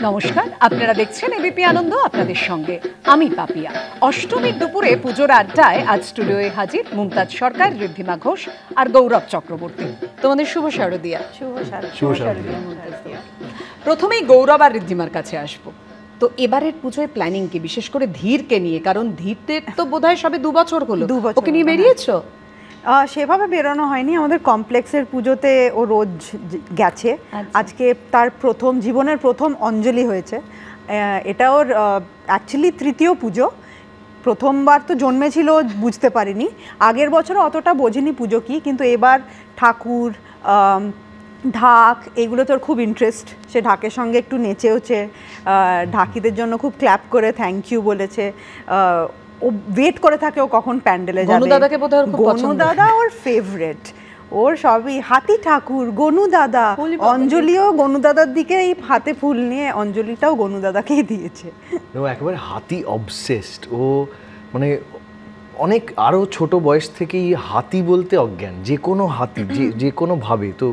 নমস্কার, আপনারা দেখছেন এবিপি আনন্দ, আপনাদের সঙ্গে আমি পাপিয়া। অষ্টমীর দুপুরে পুজোর আড্ডায় আজ স্টুডিওয়ে হাজির মুমতাজ সরকার, ঋদ্ধিমা ঘোষ আর গৌরব চক্রবর্তী। তোমাদের শুভ শারদিয়া। শুভ শারদিয়া। প্রথমেই গৌরব আর ঋদ্ধিমার কাছে আসবো। তো এবারের পুজোয় প্ল্যানিং কি, বিশেষ করে ধীরকে নিয়ে? কারণ ধীরদের তো বোধহয় সবে 2 বছর হলো। ওকে নিয়ে বেরিয়েছো? সেভাবে বেরোনো হয়নি, আমাদের কমপ্লেক্সের পুজোতে ও রোজ গেছে। আজকে তার জীবনের প্রথম অঞ্জলি হয়েছে। এটা ওর অ্যাকচুয়ালি তৃতীয় পুজো। প্রথমবার তো জন্মেছিল, বুঝতে পারিনি। আগের বছর অতটা বোঝেনি পুজো কি, কিন্তু এবার ঠাকুর, ঢাক, এগুলো তোর খুব ইন্টারেস্ট। সে ঢাকের সঙ্গে একটু নেচেওছে, ঢাকিদের জন্য খুব ক্ল্যাপ করে থ্যাংক ইউ বলেছে। ও ওয়েট করে থাকে ও কখন প্যান্ডেলে যাবে। গনু দাদাকে বোধহয় খুব পছন্দ। গনু দাদা ওর ফেভারিট, ওর সবই। হাতি ঠাকুর, গনু দাদা, অঞ্জলিও গনু দাদার দিকে এই হাতে ফুল নিয়ে অঞ্জলিটাও গনু দাদাকেই দিয়েছে। ও একেবারে হাতি অবসেসড। ও মানে অনেক আরও ছোট বয়স থেকেই হাতি বলতে অজ্ঞান, যে কোনো হাতি, যে কোনো ভাবে। তো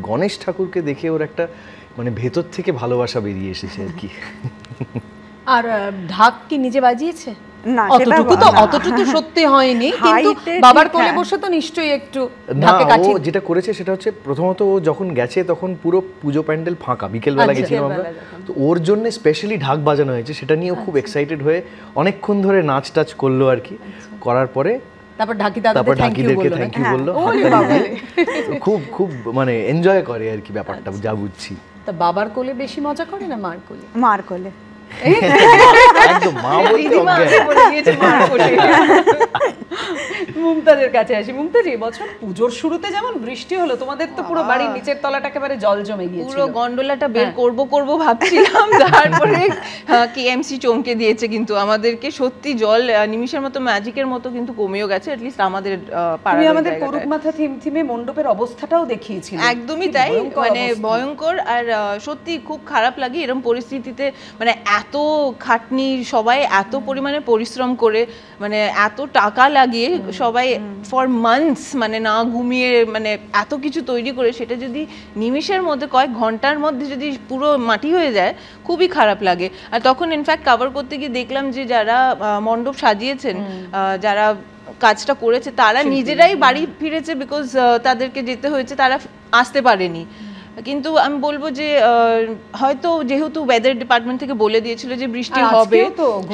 গণেশ ঠাকুরকে দেখে ওর একটা মানে ভেতর থেকে ভালোবাসা বেরিয়ে এসেছে আর কি। আর ঢাক কি নিজে বাজিয়েছে? না, অতটুকু সত্যি হয়নি, কিন্তু বাবার কোলে বসে তো নিশ্চয়ই একটু ঢাকে কাঠি। ও যেটা করেছে সেটা হচ্ছে, প্রথমত ও যখন গেছে তখন পুরো পুজো প্যান্ডেল ফাঁকা, বিকেলবেলা গেছিলাম আমরা, তো ওর জন্য স্পেশালি ঢাক বাজানো হয়েছে। সেটা নিয়ে ও খুব এক্সাইটেড হয়ে অনেকক্ষণ ধরে নাচ টাচ করলো আর কি। করার পরে তারপর ঢাকিদেরকে থ্যাংক ইউ বললো। খুব খুব মানে এনজয় করে আর কি ব্যাপারটা, যা বুঝছি। তা বাবার কোলে বেশি মজা করে না মার কোলে? মার কোলে। মুমতাজের কাছে আসি। মুমতাজ, এই বছর পুজোর শুরুতে যেমন বৃষ্টি হলো, তোমাদের তো পুরো বাড়ির নিচের তলাটা একেবারে জল জমে গিয়েছিল। পুরো গন্ডোলাটা বের করব ভাবছিলাম, তারপরে কেএমসি চমকে দিয়েছে। কিন্তু আমাদেরকে সত্যি জল নিমিষের মতো, ম্যাজিকের মতো কিন্তু কমেও গেছে, অ্যাটলিস্ট আমাদের পাড়ার। তুমি আমাদের করুক মাথা থিমথিমে মণ্ডপের অবস্থাটাও দেখিয়েছিলে। একদমই তাই, মানে ভয়ঙ্কর। আর সত্যি খুব খারাপ লাগে এরকম পরিস্থিতিতে, মানে এত খাটনি, সবাই এত পরিমাণে পরিশ্রম করে, মানে এত টাকা লাগিয়ে সবাই ফর মান্থস মানে না ঘুমিয়ে মানে এত কিছু তৈরি করে, সেটা যদি নিমিষের মধ্যে কয়েক ঘন্টার মধ্যে যদি পুরো মাটি হয়ে যায়, খুবই খারাপ লাগে। আর তখন ইনফ্যাক্ট কভার করতে গিয়ে দেখলাম যে যারা মণ্ডপ সাজিয়েছেন, যারা কাজটা করেছে, তারা নিজেরাই বাড়ি ফিরেছে, বিকজ তাদেরকে যেতে হয়েছে, তারা আসতে পারেনি। কিন্তু আমি বলবো যে হয়তো যেহেতু ওয়েদার ডিপার্টমেন্ট থেকে বলে দিয়েছিল যে বৃষ্টি হবে,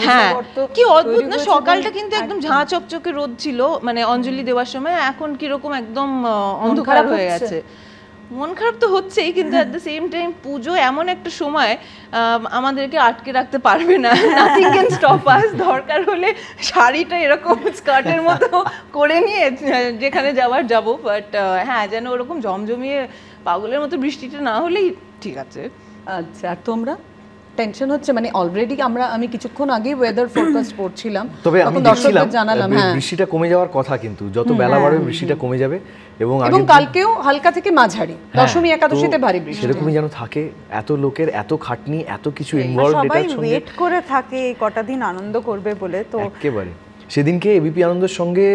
হ্যাঁ, কি অদ্ভুত না, সকালটা কিন্তু একদম ঝাঁ চকচকে রোদ ছিল মানে অঞ্জলি দেওয়ার সময়, এখন কিরকম একদম অন্ধকার হয়ে গেছে। মন খারাপ তো হচ্ছেই, কিন্তু অ্যাট দ্য সেম টাইম পুজো এমন একটা সময় আমাদেরকে আটকে রাখতে পারবে না, নাথিং ক্যান স্টপ আস। দরকার হলে শাড়িটা এরকম স্কার্টের মতো করে নিয়ে যেখানে যাওয়ার যাব, বাট হ্যাঁ, যেন ওরকম জমজমিয়ে পাগলের মতো বৃষ্টিটা না হলেই ঠিক আছে। আচ্ছা, আর তোমরা টেনশন হচ্ছে? মানে অলরেডি আমি কিছুক্ষণ আগে ওয়েদার ফোরকাস্ট পড়ছিলাম, তবে আমি দেখছিলাম জানালাম বৃষ্টিটা কমে যাওয়ার কথা, কিন্তু যত বেলা বাড়বে বৃষ্টিটা কমে যাবে। এবং কালকেও হালকা থেকে মাঝারি, দশমী একাদশীতে ভারী বৃষ্টি সেরকমই যেন থাকে। এত লোকের এত খাটনি, এত কিছু ইনভলভড, সবাই ওয়েট করে থাকে কটা দিন আনন্দ করবে বলে। তো একেবারে সেদিনকে এবিপি আনন্দের সঙ্গে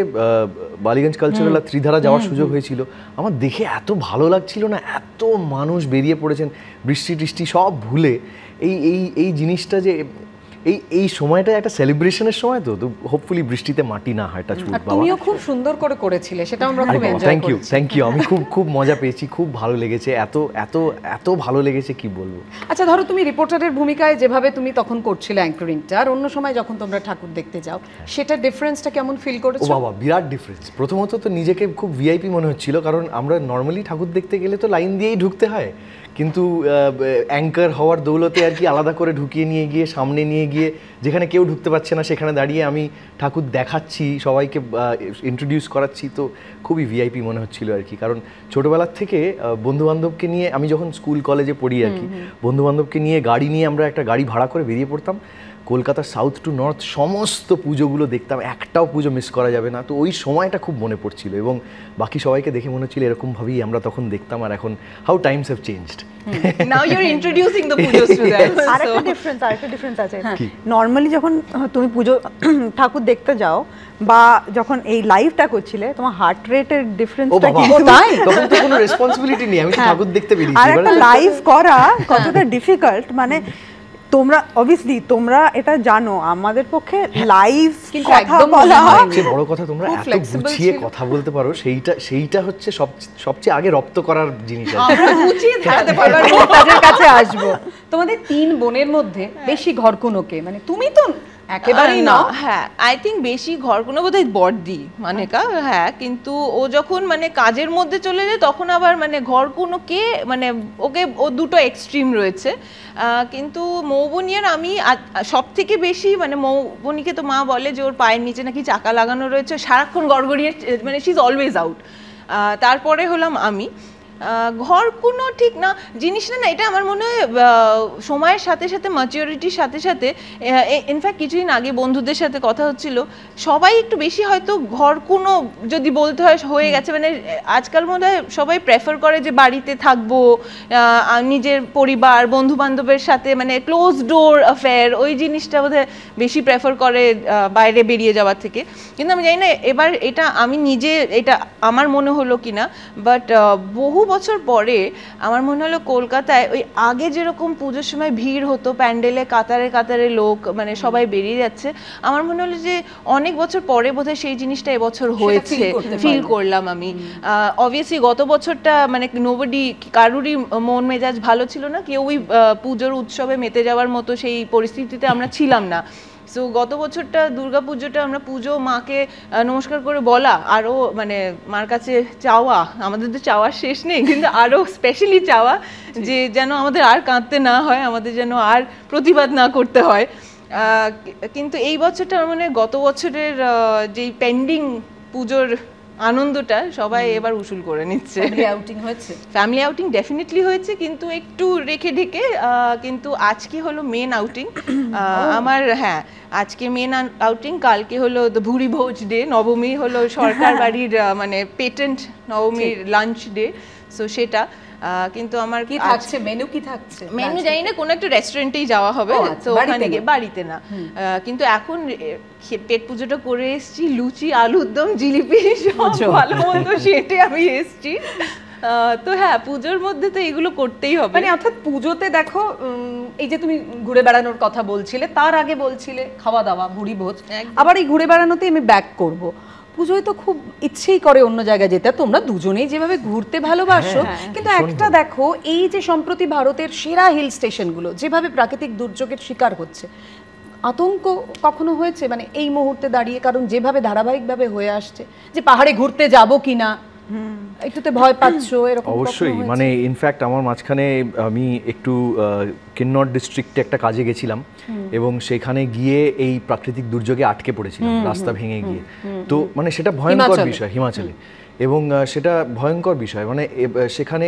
বালিগঞ্জ কালচারাল আর ত্রিধারা যাওয়ার সুযোগ হয়েছিল। আমার দেখে এত ভালো লাগছিল না, এত মানুষ বেরিয়ে পড়েছেন বৃষ্টি টিষ্টি সব ভুলে। এই জিনিসটা যে এই সময়টা একটা সেলিব্রেশনের সময়, তো হোপফুলি বৃষ্টিতে মাটি না হয়। Touch wood. তুমিও খুব সুন্দর করে করেছিলে, সেটা আমরা খুব এনজয় করেছি। Thank you. আমি খুব মজা পেয়েছি, খুব ভালো লেগেছে, এত ভালো লেগেছে কি বলবো। আচ্ছা, ধরো তুমি রিপোর্টারের ভূমিকায় যেভাবে তুমি তখন করছিলে অ্যাঙ্করিংটা, আর অন্য সময় যখন তোমরা ঠাকুর দেখতে যাও, সেটা ডিফারেন্সটা কেমন ফিল করেছো? ও বাবা, বিরাট ডিফারেন্স। প্রথমত তো নিজেকে খুব ভিআইপি মনে হচ্ছিল, কারণ আমরা নর্মালি ঠাকুর দেখতে গেলে তো লাইন দিয়েই ঢুকতে হয়, কিন্তু অ্যাঙ্কার হওয়ার দৌলতে আর কি আলাদা করে ঢুকিয়ে নিয়ে গিয়ে সামনে নিয়ে গিয়ে যেখানে কেউ ঢুকতে পারছে না সেখানে দাঁড়িয়ে আমি ঠাকুর দেখাচ্ছি, সবাইকে ইন্ট্রোডিউস করাচ্ছি। তো খুবই ভিআইপি মনে হচ্ছিল আর কি। কারণ ছোটোবেলার থেকে বন্ধুবান্ধবকে নিয়ে, আমি যখন স্কুল কলেজে পড়ি আর কি, বন্ধুবান্ধবকে নিয়ে গাড়ি নিয়ে আমরা একটা গাড়ি ভাড়া করে বেরিয়ে পড়তাম, কলকাতার সাউথ টু নর্থ সমস্ত পুজোগুলো দেখতাম, একটাও পুজো মিস করা যাবে না। তো ওই সময়টা খুব মনে পড়ছিল, এবং বাকি সবাইকে দেখে মনে হচ্ছিল এরকমভাবেই আমরা তখন দেখতাম। আর এখন how Times have changed. Now you're introducing the pujos to them. আরেকটা ডিফারেন্স আছে। নর্মালি যখন তুমি পুজো ঠাকুর দেখতে যাও বা যখন এই লাইভটা করছিলে, তোমার হার্ট রেটের ডিফারেন্সটা কি? তাই তখন তো কোনো রেসপন্সিবিলিটি নেই, আমি ঠাকুর দেখতে বেরিয়েছি। আর একটা লাইভ করা কতটা ডিফিকাল্ট, মানে তোমরা অবভিয়াসলি তোমরা এটা জানো, আমাদের পক্ষে লাইভ কিন্তু কথা একদম বলা মনে সবচেয়ে বড় কথা তোমরা খুব এত flexible গুছিয়ে ছিল। কথা বলতে পারো, সেইটা হচ্ছে সবচেয়ে আগে রপ্ত করার জিনিস আর কি। আমরা গুছিয়ে থাকতে পারি। এবার মমতাজের কাছে আসবো। তোমাদের 3 বোনের মধ্যে বেশি ঘরকুনোকে, মানে তুমি তো একেবারেই না। হ্যাঁ, আই থিঙ্ক বেশি ঘর কোনো বোধহয় বড়দি মানেকা, হ্যাঁ, কিন্তু ও যখন মানে কাজের মধ্যে চলে যায় তখন আবার মানে ঘর কোনো কে মানে ও দুটো এক্সট্রিম রয়েছে। কিন্তু মৌবনিয়ার আমি সব থেকে বেশি মানে মৌবনিকে তো মা বলে যে ওর পায়ের নিচে নাকি চাকা লাগানো রয়েছে, সারাক্ষণ গড়গড়িয়ে, মানে শি ইজ অলওয়েজ আউট। তারপরে হলাম আমি। ঘর কোনো ঠিক না জিনিসটা না, এটা আমার মনে হয় সময়ের সাথে সাথে ম্যাচিউরিটির সাথে সাথে, ইনফ্যাক্ট কিছুদিন আগে বন্ধুদের সাথে কথা হচ্ছিল, সবাই একটু বেশি হয়তো ঘর কোনো যদি বলতে হয় হয়ে গেছে, মানে আজকাল মনে হয় সবাই প্রেফার করে যে বাড়িতে থাকবো, নিজের পরিবার বন্ধু বান্ধবের সাথে মানে ক্লোজ ডোর অ্যাফেয়ার, ওই জিনিসটা বোধহয় বেশি প্রেফার করে বাইরে বেরিয়ে যাওয়ার থেকে। কিন্তু আমি জানি না এবার এটা আমি নিজে এটা আমার মনে হলো কিনা, বাট বহু বছর পরে আমার মনে হলো কলকাতায় ওই আগে যেরকম পুজোর সময় ভিড় হতো, প্যান্ডেলে কাতারে কাতারে লোক, মানে সবাই বেরিয়ে যাচ্ছে, আমার মনে হলো যে অনেক বছর পরে বোধহয় সেই জিনিসটা এবছর হয়েছে, ফিল করলাম আমি। অবভিয়াসলি গত বছরটা মানে কারুরই মন মেজাজ ভালো ছিল না, কেউই পুজোর উৎসবে মেতে যাওয়ার মতো সেই পরিস্থিতিতে আমরা ছিলাম না। সো গত বছরটা দুর্গাপুজোটা আমরা পুজো মাকে নমস্কার করে বলা, আরও মানে মার কাছে চাওয়া, আমাদের তো চাওয়ার শেষ নেই, কিন্তু আরও স্পেশালি চাওয়া যে যেন আমাদের আর কাঁদতে না হয়, আমাদের যেন আর প্রতিবাদ না করতে হয়। কিন্তু এই বছরটা মানে গত বছরের যেই পেন্ডিং পুজোর আনন্দটা সবাই এবার উসুল করে নিচ্ছে। ফ্যামিলি আউটিং ডেফিনেটলি হয়েছে, কিন্তু একটু রেখে ঢেকে। কিন্তু আজকে হলো মেন আউটিং আমার। হ্যাঁ, আজকে মেন আউটিং, কালকে হলো ভুরি ভোজ ডে, নবমী হলো সরকার বাড়ির মানে পেটেন্ট নবমীর লাঞ্চ ডে, সো সেটা। কিন্তু আমার কি থাকছে, মেনু কি থাকছে? মেনু জানি না, কোনো একটা রেস্টুরেন্টেই যাওয়া হবে, তো ওখানে গিয়ে, বাড়িতে না। কিন্তু এখন পেট পুজোটা করে এসেছি, লুচি আলুর দম জিলিপি সব ভালো মন্দ সেটে আমি এসেছি। তো হ্যাঁ, পুজোর মধ্যে তো এগুলো করতেই হবে। মানে অর্থাৎ পুজোতে দেখো, এই যে তুমি ঘুরে বেড়ানোর কথা বলছিলে, তার আগে বলছিলে খাওয়া দাওয়া, ভুরি ভোজ, আবার এই ঘুরে বেড়ানোতে আমি ব্যাক করব। পুজোয় তো খুব ইচ্ছেই করে অন্য জায়গায় যেতে, তোমরা দুজনেই যেভাবে ঘুরতে ভালোবাসো, কিন্তু একটা দেখো এই যে সম্প্রতি ভারতের সেরা হিল স্টেশনগুলো যেভাবে প্রাকৃতিক দুর্যোগের শিকার হচ্ছে, আতঙ্ক কখনো হয়েছে মানে এই মুহূর্তে দাঁড়িয়ে? কারণ যেভাবে ধারাবাহিকভাবে হয়ে আসছে যে পাহাড়ে ঘুরতে যাব কিনা, একটুতে ভয় পাচ্ছ এরকম? অবশ্যই, মানে ইনফ্যাক্ট আমার মাঝখানে আমি একটু কিন্নর ডিস্ট্রিক্টে একটা কাজে গেছিলাম এবং সেখানে গিয়ে এই প্রাকৃতিক দুর্যোগে আটকে পড়েছিলাম রাস্তা ভেঙে গিয়ে। তো মানে সেটা ভয়ঙ্কর বিষয় হিমাচলে, এবং সেটা ভয়ঙ্কর বিষয়। মানে সেখানে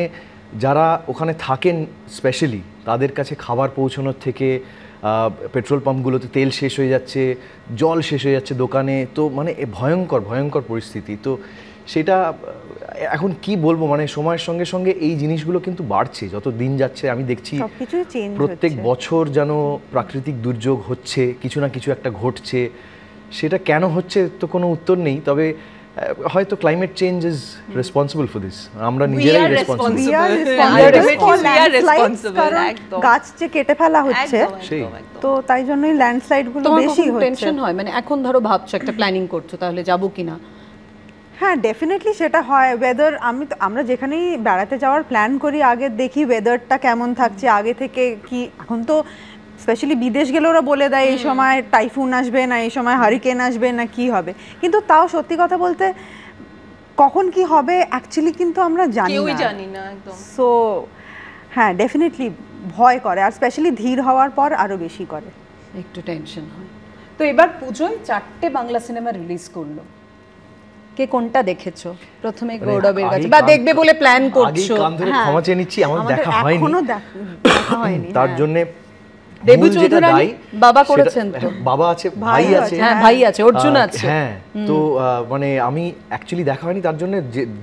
যারা ওখানে থাকেন স্পেশালি, তাদের কাছে খাবার পৌঁছানোর থেকে পেট্রোল পাম্পগুলোতে তেল শেষ হয়ে যাচ্ছে, জল শেষ হয়ে যাচ্ছে দোকানে, তো মানে ভয়ঙ্কর ভয়ঙ্কর পরিস্থিতি। তো সেটা এখন কি বলবো, মানে সময়ের সঙ্গে সঙ্গে এই জিনিসগুলো কিন্তু বাড়ছে, যত দিন যাচ্ছে আমি দেখছি প্রত্যেক বছর যেন প্রাকৃতিক দুর্যোগ হচ্ছে, কিছু না কিছু একটা ঘটছে। সেটা কেন হচ্ছে তো কোনো উত্তর নেই, তবে হয়তো climate change is responsible for this, আমরা নিজেরাই রেসপন্সিবল। গাছ যে কেটে ফেলা হচ্ছে, তো তাই জন্যই ল্যান্ডস্লাইড গুলো বেশি হচ্ছে। টেনশন হয় মানে এখন ধরো ভাবছো একটা প্ল্যানিং করছো তাহলে যাবো কিনা? হ্যাঁ, ডেফিনেটলি সেটা হয়। ওয়েদার আমরা যেখানেই বেড়াতে যাওয়ার প্ল্যান করি, আগে দেখি ওয়েদারটা কেমন থাকছে আগে থেকে। কি এখন তো স্পেশালি বিদেশ গেলে ওরা বলে দেয় এই সময় টাইফুন আসবে না, এই সময় হারিকেন আসবে না, কি হবে। কিন্তু তাও সত্যি কথা বলতে কখন কি হবে অ্যাকচুয়ালি কিন্তু আমরা জানি না একদম। সো হ্যাঁ, ডেফিনেটলি ভয় করে, আর স্পেশালি ধীর হওয়ার পর আরো বেশি করে, একটু টেনশন হয়। তো এবার পুজোয় 4টে বাংলা সিনেমা রিলিজ করলো, কে কোনটা দেখেছো? প্রথমে গৌরবের কাছে বা দেখবে বলে প্ল্যান করছো? আগে কান ধরে ক্ষমা চেয়ে নিচ্ছি, আমার দেখা হয়নি, এখনো দেখা হয়নি। তার জন্য দেবু চৌধুরানী বাবা করেছেন তো, বাবা আছে, ভাই আছে, হ্যাঁ ভাই আছে, অর্জুন আছে। হ্যাঁ, তো মানে আমি অ্যাকচুয়ালি দেখা হয়নি, তার জন্য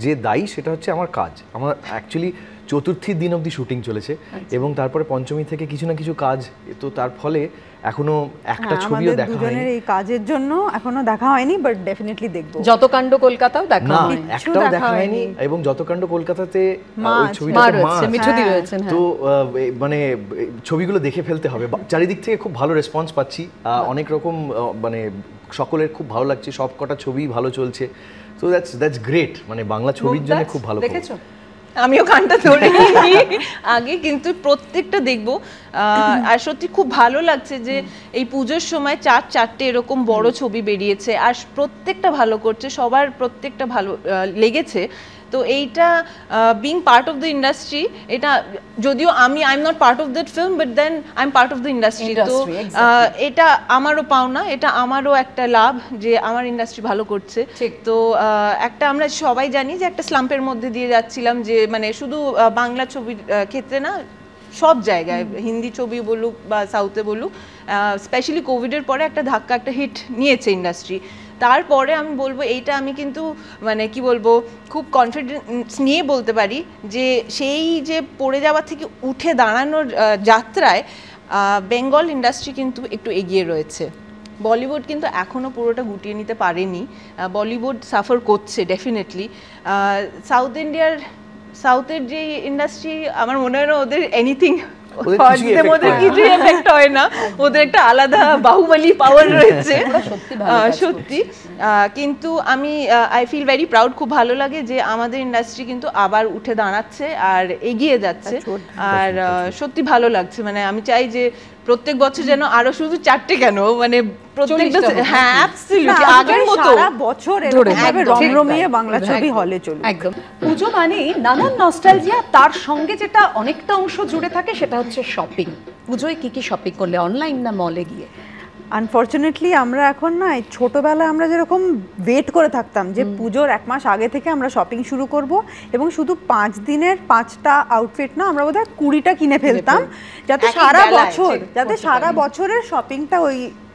যে দায়ী সেটা হচ্ছে আমার কাজ। আমার অ্যাকচুয়ালি চতুর্থীর দিন অবধি শুটিং চলেছে এবং তারপরে পঞ্চমী থেকে কিছু না কিছু কাজ, তো তার ফলে এখনো একটা ছবিও দেখা হয়নি। দুজনের এই কাজের জন্য এখনো দেখা হয়নি, বাট ডেফিনেটলি দেখবো। যতকাণ্ড কলকাতাও দেখা না, হয়নি, একটাও দেখা হয়নি। এবং যতকাণ্ড কলকাতাতে ওই ছবিটা মিঠুদি রয়েছেন, তো মানে ছবিগুলো দেখে ফেলতে হবে। চারিদিক থেকে খুব ভালো রেসপন্স পাচ্ছি, অনেক রকম মানে সকলের খুব ভালো লাগছে, সব কটা ছবি ভালো চলছে। তো দ্যাটস গ্রেট, মানে বাংলা ছবির জন্য খুব ভালো। দেখেছো? আমিও গানটা ধরে আগে, কিন্তু প্রত্যেকটা দেখবো। আর সত্যি খুব ভালো লাগছে যে এই পুজোর সময় চারটে এরকম বড় ছবি বেরিয়েছে, আর প্রত্যেকটা ভালো করছে, সবার প্রত্যেকটা ভালো লেগেছে। তো এইটা being part of the industry, এটা যদিও I am not part of that film, but then I am part of the industry. তো এটা আমারও পাওনা, এটা আমারও একটা লাভ যে আমার ইন্ডাস্ট্রি ভালো করছে। তো একটা আমরা সবাই জানি যে একটা স্লাম্পের মধ্যে দিয়ে যাচ্ছিলাম, যে মানে শুধু বাংলা ছবির ক্ষেত্রে না, সব জায়গায়, হিন্দি ছবি বলুক বা সাউথে বলুক, স্পেশালি কোভিডের পরে একটা ধাক্কা, একটা হিট নিয়েছে ইন্ডাস্ট্রি। তারপরে আমি বলবো এইটা আমি কিন্তু মানে কি বলবো, খুব কনফিডেন্স নিয়ে বলতে পারি যে সেই যে পড়ে যাওয়া থেকে উঠে দাঁড়ানোর যাত্রায় বেঙ্গল ইন্ডাস্ট্রি কিন্তু একটু এগিয়ে রয়েছে। বলিউড কিন্তু এখনও পুরোটা গুটিয়ে নিতে পারেনি, বলিউড সাফার করছে ডেফিনেটলি। সাউথের যে ইন্ডাস্ট্রি, আমার মনে হয় না ওদের এনিথিং, ওদের কিছু এফেক্ট হয় না, ওদের একটা আলাদা বাহুবলী পাওয়ার রয়েছে সত্যি। কিন্তু আমি আই ফিল ভেরি প্রাউড, খুব ভালো লাগে যে আমাদের ইন্ডাস্ট্রি কিন্তু আবার উঠে দাঁড়াচ্ছে আর এগিয়ে যাচ্ছে, আর সত্যি ভালো লাগছে। মানে আমি চাই যে প্রত্যেক বছর যেন আরো শুধু 4টে কেন, মানে প্রত্যেকটা, হ্যাঁ অ্যাবসলিউটলি আগের মতো সারা বছর এভাবে রমরমিয়ে বাংলা ছবি হলে চলবে। একদম। পুজো মানে নানান নস্টালজিয়া, তার সঙ্গে যেটা অনেকটা অংশ জুড়ে থাকে সেটা হচ্ছে শপিং। পুজোয় কি কি শপিং করলে, অনলাইন না মলে গিয়ে? আনফর্চুনেটলি আমরা এখন না, ছোটোবেলায় আমরা যেরকম ওয়েট করে থাকতাম যে পুজোর 1 মাস আগে থেকে আমরা শপিং শুরু করব, এবং শুধু 5 দিনের 5টা আউটফিট না, আমরা বোধহয় 20টা কিনে ফেলতাম, যাতে সারা বছরের শপিংটা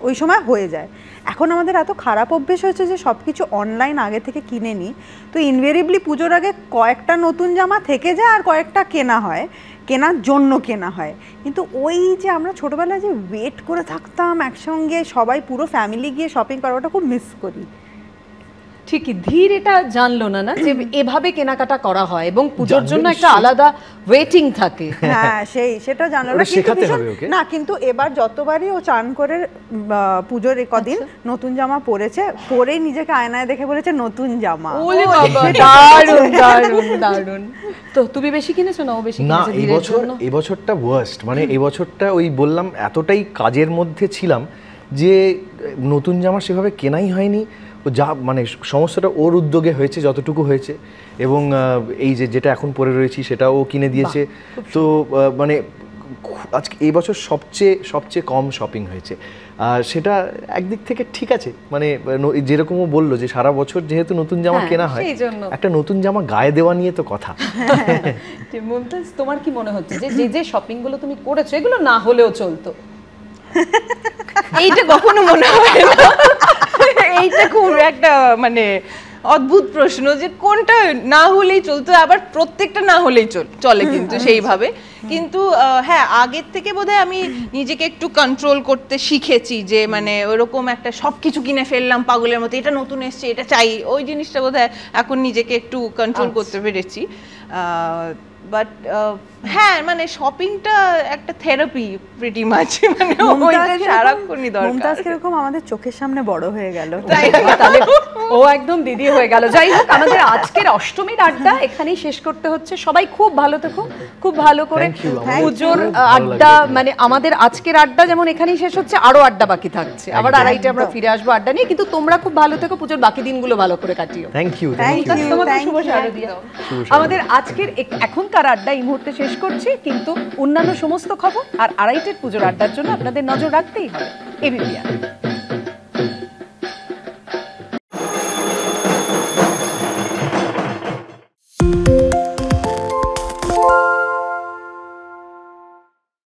ওই সময় হয়ে যায়। এখন আমাদের এত খারাপ অভ্যেস হয়েছে যে সব কিছু অনলাইন আগে থেকে কিনে নিই, তো ইনভেরিয়েবলি পুজোর আগে কয়েকটা নতুন জামা থেকে যায় আর কয়েকটা কেনার জন্য কেনা হয়। কিন্তু ওই যে আমরা ছোটবেলায় যে ওয়েট করে থাকতাম একসঙ্গে সবাই পুরো ফ্যামিলি গিয়ে শপিং করা, ওটা খুব মিস করি। ঠিকই, ধীর এটা জানলো না যে এভাবে কেনাকাটা করা হয় এবং পুজোর জন্য একটা আলাদা ওয়েটিং থাকে। হ্যাঁ, সেটা জানলো না, কিন্তু এবার যতবারই ও চান করে পুজোর কদিন নতুন জামা পরেছে, পরেই নিজেকে আয়নায় দেখে বলেছে নতুন জামা। ওলে বাবা, দারুণ দারুণ দারুণ। তো তুমি বেশি কিনেছো না ও বেশি কিনেছে? না, এই বছরটা ওয়ার্স্ট, মানে এই বছরটা ওই বললাম এতটাই কাজের মধ্যে ছিলাম যে নতুন জামা সেভাবে কেনাই হয়নি। ও যা মানে সমস্যাটা ওর উদ্যোগে হয়েছে যতটুকু হয়েছে, এবং এই যেটা এখন পরে রয়েছি সেটাও কিনে দিয়েছে। তো মানে আজকে এই বছর সবচেয়ে কম শপিং হয়েছে। সেটা একদিক থেকে ঠিক আছে, মানে যেরকম ও বললো যে সারা বছর যেহেতু নতুন জামা কেনা হয়, একটা নতুন জামা গায়ে দেওয়া নিয়ে তো কথা। মুমতাজ, তোমার কি মনে হচ্ছে যে শপিং গুলো তুমি করেছো এগুলো না হলেও চলতো? এইটা কখনো মনে হয় না, এইটা খুব একটা মানে অদ্ভুত প্রশ্ন যে কোনটা না হলেই চলতো, আবার প্রত্যেকটা না হলেই চলে কিন্তু সেইভাবে। কিন্তু হ্যাঁ, আগের থেকে বোধহয় আমি নিজেকে একটু কন্ট্রোল করতে শিখেছি, যে মানে ওরকম একটা সবকিছু কিনে ফেললাম পাগলের মতো, এটা নতুন এসছে এটা চাই, ওই জিনিসটা বোধহয় এখন নিজেকে একটু কন্ট্রোল করতে পেরেছি। বাট হ্যাঁ, মানে শপিংটা একটা থেরাপি প্রিটি মাচ, মানে ওইটা সারাক্ষণই দরকার। মুমতাজ কিরকম আমাদের চোখের সামনে বড় হয়ে গেল, তাহলে ও একদম দিদি হয়ে গেল। যাই হোক, আমাদের আজকের অষ্টমীর আড্ডা এখানেই শেষ করতে হচ্ছে। সবাই খুব ভালো থেকো, খুব ভালো করে পুজোর আড্ডা, মানে আমাদের আজকের আড্ডা যেমন এখানেই শেষ হচ্ছে, আরো আড্ডা বাকি থাকছে, আবার 2:30-এ আমরা ফিরে আসবো আড্ডা নিয়ে। কিন্তু তোমরা খুব ভালো থেকো, পুজোর বাকি দিনগুলো ভালো করে কাটিও। Thank you. শুভ শারদীয়া। আমাদের আজকের এখনকার আড্ডা এই মুহূর্তে শেষ করছি, কিন্তু অন্যান্য সমস্ত খবর আর 2:30-এর পুজোর আড্ডার জন্য আপনাদের নজর রাখতেই হবে এবিপি।